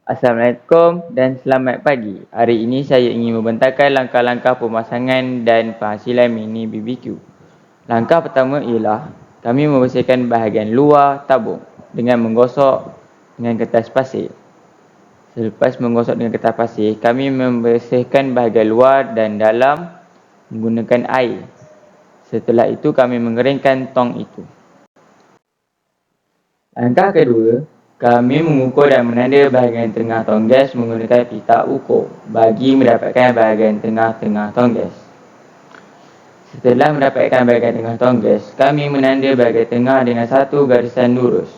Assalamualaikum dan selamat pagi. Hari ini saya ingin membentangkan langkah-langkah pemasangan dan penghasilan mini BBQ. Langkah pertama ialah kami membersihkan bahagian luar tabung dengan menggosok dengan kertas pasir. Selepas menggosok dengan kertas pasir, kami membersihkan bahagian luar dan dalam menggunakan air. Setelah itu kami mengeringkan tong itu. Langkah kedua, kami mengukur dan menanda bahagian tengah tong gas menggunakan pita ukur bagi mendapatkan bahagian tengah-tengah tong gas. Setelah mendapatkan bahagian tengah tong gas, kami menanda bahagian tengah dengan satu garisan lurus.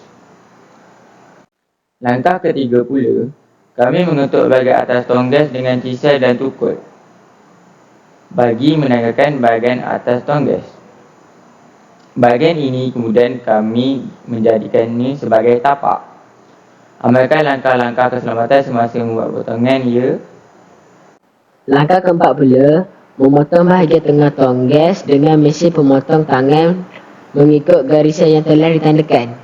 Langkah ketiga pula, kami mengetuk bahagian atas tong gas dengan chisel dan tukul bagi menanggalkan bahagian atas tong gas. Bahagian ini kemudian kami menjadikannya sebagai tapak. Amalkan langkah-langkah keselamatan semasa membuat potongan ia. Langkah keempat pula, memotong bahagian tengah tong gas dengan mesin pemotong tangan mengikut garisan yang telah ditandakan.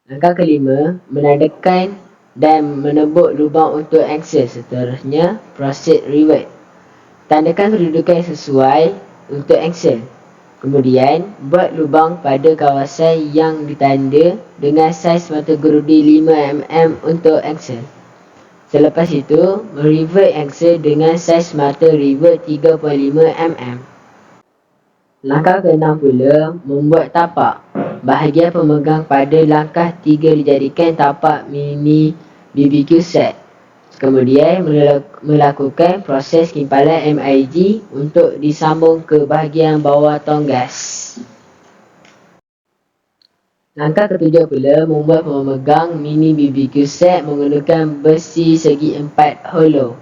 Langkah kelima, menandakan dan menebuk lubang untuk angsel. Seterusnya, proceed revert. Tandakan kedudukan yang sesuai untuk angsel. Kemudian, buat lubang pada kawasan yang ditanda dengan saiz mata gerudi 5mm untuk angsel. Selepas itu, merevert angsel dengan saiz mata revert 3.5mm. Langkah keenam pula, membuat tapak. Bahagian pemegang pada langkah 3 dijadikan tapak mini BBQ set. Kemudian melakukan proses kimpalan MIG untuk disambung ke bahagian bawah tong gas. Langkah ketujuh pula, membuat pemegang mini BBQ set menggunakan besi segi 4 hollow.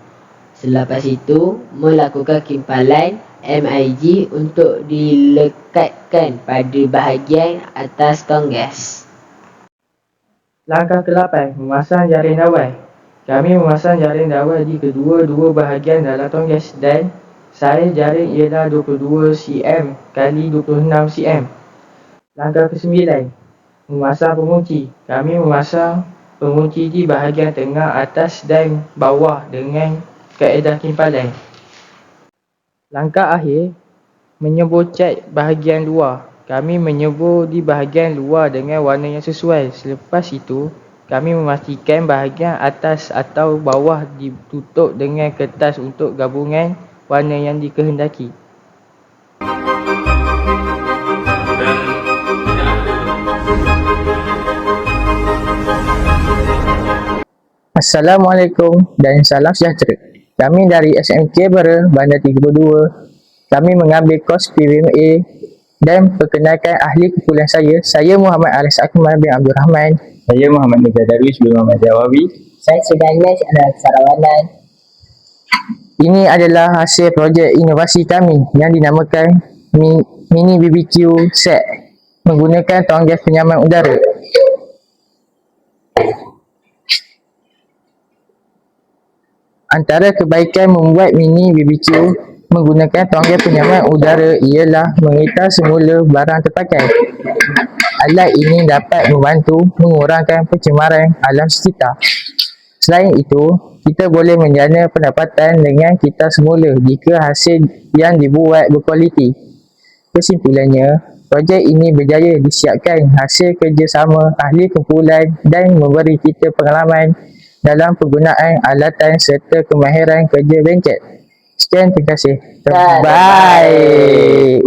Selepas itu, melakukan kimpalan MIG untuk dilekatkan pada bahagian atas tong gas. Langkah ke-8, memasang jaring dawai. Kami memasang jaring dawai di kedua-dua bahagian dalam tong gas dan saiz jaring ialah 22 cm x 26 cm. Langkah ke-9, memasang pengunci. Kami memasang pengunci di bahagian tengah, atas dan bawah dengan kaedah kimpalan. Langkah akhir, menyebur cat bahagian luar. Kami menyebur di bahagian luar dengan warna yang sesuai. Selepas itu, kami memastikan bahagian atas atau bawah ditutup dengan kertas untuk gabungan warna yang dikehendaki. Assalamualaikum dan salam sejahtera. Kami dari SMK Bara Bandar 32. Kami mengambil kos PBMA dan perkenalkan ahli kumpulan saya. Saya Muhammad Alis Akmal bin Abdul Rahman. Saya Muhammad Nizar Darwish bin Muhammad Jawawi. Saya Sudanis Sarawanan. Ini adalah hasil projek inovasi kami yang dinamakan Mini BBQ Set menggunakan tong gas penyaman udara. Antara kebaikan membuat mini BBQ menggunakan tong gas penyaman udara ialah mengitar semula barang terpakai. Alat ini dapat membantu mengurangkan pencemaran alam sekitar. Selain itu, kita boleh menjana pendapatan dengan kita semula jika hasil yang dibuat berkualiti. Kesimpulannya, projek ini berjaya disiapkan hasil kerjasama ahli kumpulan dan memberi kita pengalaman dalam penggunaan alatan serta kemahiran kerja bengket. Sekian, terima kasih. Bye.